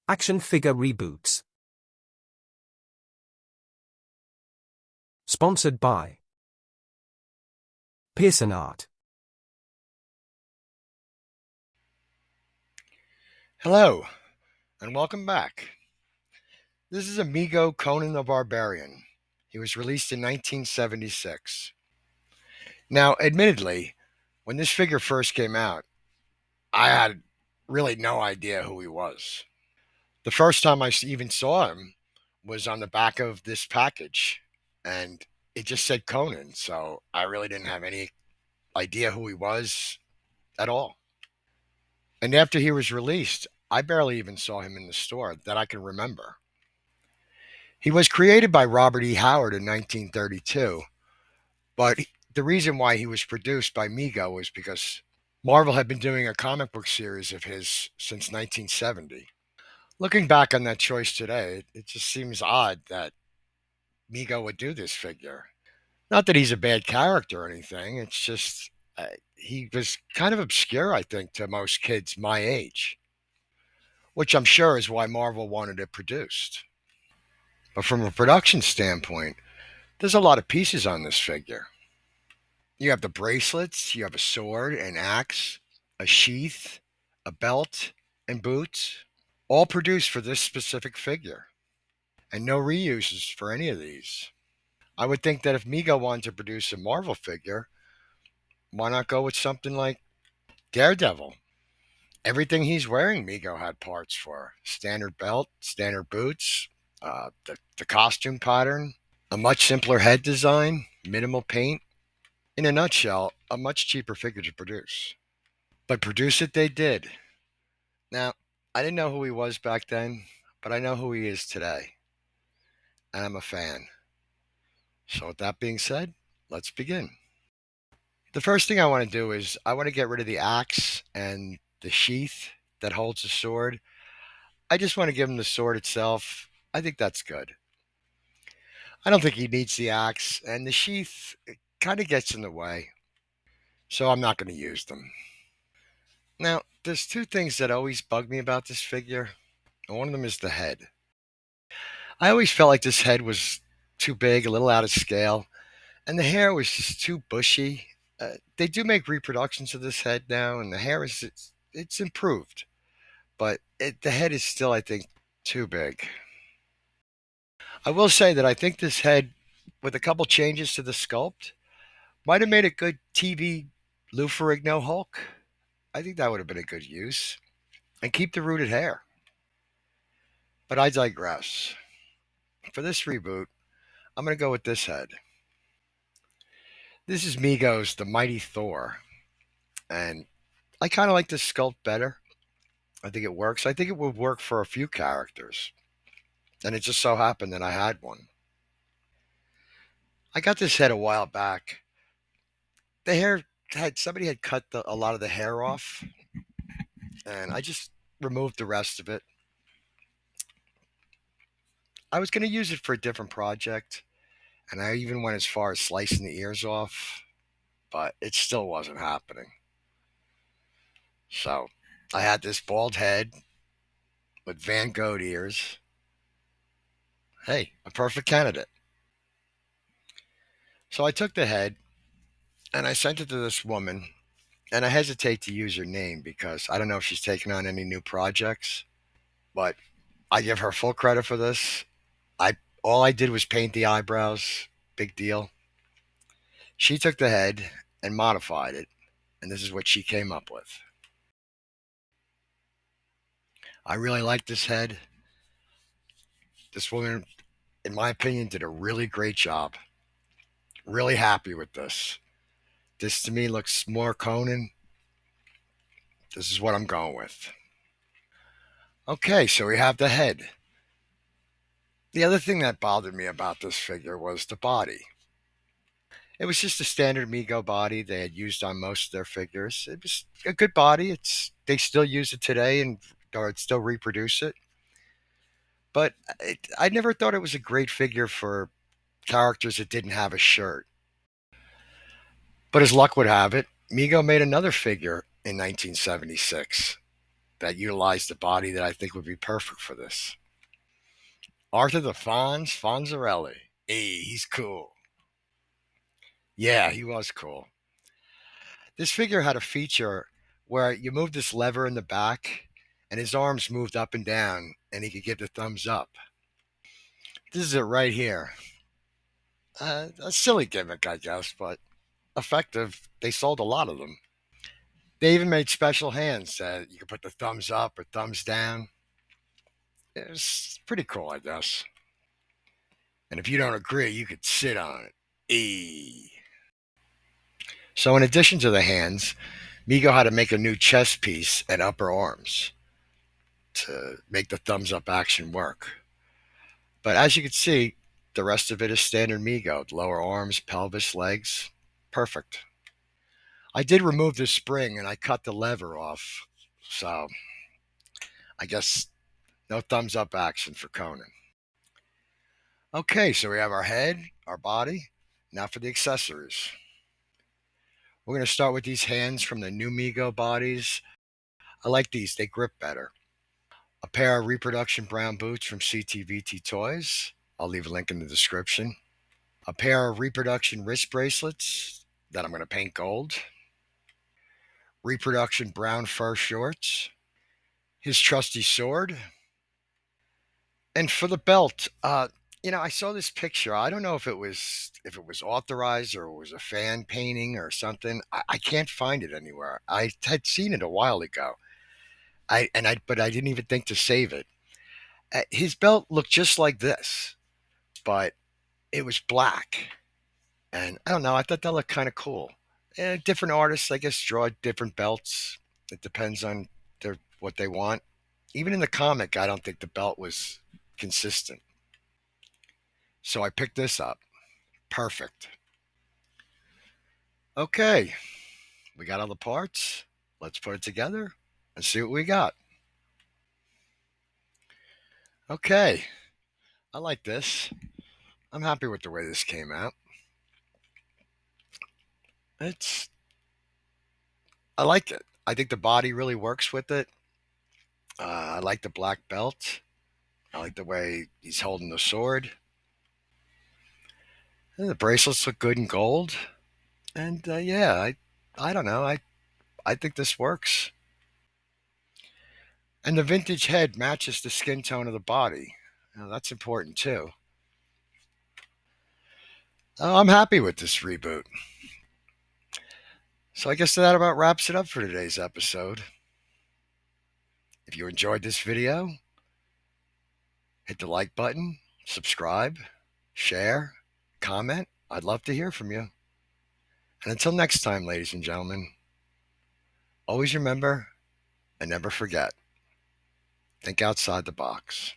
Action figure reboots. Sponsored by Pearson Art. Hello, and welcome back. This is Mego Conan the Barbarian. He was released in 1976. Now, admittedly, when this figure first came out, I had really no idea who he was. The first time I even saw him was on the back of this package, and it just said Conan, so I really didn't have any idea who he was at all. And after he was released, I barely even saw him in the store that I can remember. He was created by Robert E. Howard in 1932, but the reason why he was produced by Mego was because Marvel had been doing a comic book series of his since 1970. Looking back on that choice today, it just seems odd that Mego would do this figure. Not that he's a bad character or anything, it's just he was kind of obscure, I think, to most kids my age, which I'm sure is why Marvel wanted it produced. But from a production standpoint, there's a lot of pieces on this figure. You have the bracelets, you have a sword, an axe, a sheath, a belt, and boots, all produced for this specific figure, and no reuses for any of these. I would think that if Mego wanted to produce a Marvel figure, why not go with something like Daredevil? Everything he's wearing, Mego had parts for: standard belt, standard boots, the costume pattern, a much simpler head design, minimal paint. In a nutshell, a much cheaper figure to produce. But produce it they did. Now, I didn't know who he was back then, but I know who he is today. And I'm a fan. So, with that being said, let's begin. The first thing I want to do is I want to get rid of the axe and the sheath that holds the sword. I just want to give him the sword itself. I think that's good. I don't think he needs the axe, and the sheath kind of gets in the way. So, I'm not going to use them. Now, there's two things that always bug me about this figure, and one of them is the head. I always felt like this head was too big, a little out of scale, and the hair was just too bushy. They do make reproductions of this head now, and the hair is it's improved, but the head is still, I think, too big. I will say that I think this head, with a couple changes to the sculpt, might have made a good TV Lou Ferrigno Hulk. I think that would have been a good use, and keep the rooted hair. But I digress. For this reboot, I'm going to go with this head. This is Mego's The Mighty Thor, and I kind of like this sculpt better. I think it works. I think it would work for a few characters, and it just so happened that I had one. I got this head a while back. The hair had somebody had cut a lot of the hair off, and I just removed the rest of it. I was going to use it for a different project, and I even went as far as slicing the ears off, but it still wasn't happening. So I had this bald head with Van Gogh ears. Hey, a perfect candidate. So I took the head and I sent it to this woman, and I hesitate to use her name because I don't know if she's taking on any new projects, but I give her full credit for this. I All I did was paint the eyebrows, big deal. She took the head and modified it, and this is what she came up with. I really like this head. This woman, in my opinion, did a really great job. Really happy with this. This to me looks more Conan. This is what I'm going with. Okay, so we have the head. The other thing that bothered me about this figure was the body. It was just a standard Mego body they had used on most of their figures. It was a good body. They still use it today and or still reproduce it. But I never thought it was a great figure for characters that didn't have a shirt. But as luck would have it, Mego made another figure in 1976. that utilized the body that I think would be perfect for this. Arthur the Fonzarelli. Hey, he's cool. Yeah, he was cool. This figure had a feature where you move this lever in the back and his arms moved up and down and he could give the thumbs up. This is it right here. A silly gimmick, I guess, but effective. They sold a lot of them. They even made special hands that you could put the thumbs up or thumbs down. It's pretty cool, I guess. And if you don't agree, you could sit on it. Eee. So, in addition to the hands, Mego had to make a new chest piece and upper arms to make the thumbs up action work. But as you can see, the rest of it is standard Mego. Lower arms, pelvis, legs. Perfect. I did remove the spring and I cut the lever off. So I guess no thumbs up action for Conan. Okay, so we have our head, our body. Now for the accessories. We're going to start with these hands from the new Mego bodies. I like these, they grip better. A pair of reproduction brown boots from CTVT Toys. I'll leave a link in the description. A pair of reproduction wrist bracelets that I'm going to paint gold. Reproduction brown fur shorts. His trusty sword. And for the belt, I saw this picture. I don't know if it was authorized or it was a fan painting or something. I can't find it anywhere. I had seen it a while ago. But I didn't even think to save it. His belt looked just like this, but it was black. And I don't know. I thought that looked kind of cool. Different artists, I guess, draw different belts. It depends on what they want. Even in the comic, I don't think the belt was consistent. So I picked this up. Perfect. Okay, we got all the parts. Let's put it together and see what we got. Okay, I like this. I'm happy with the way this came out. It's I like it. I think the body really works with it. I like the black belt. I like the way he's holding the sword. And the bracelets look good in gold. And yeah, I don't know. I think this works. And the vintage head matches the skin tone of the body. Now, that's important too. I'm happy with this reboot. So I guess that about wraps it up for today's episode. If you enjoyed this video, hit the like button, subscribe, share, comment. I'd love to hear from you. And until next time, ladies and gentlemen, always remember and never forget, think outside the box.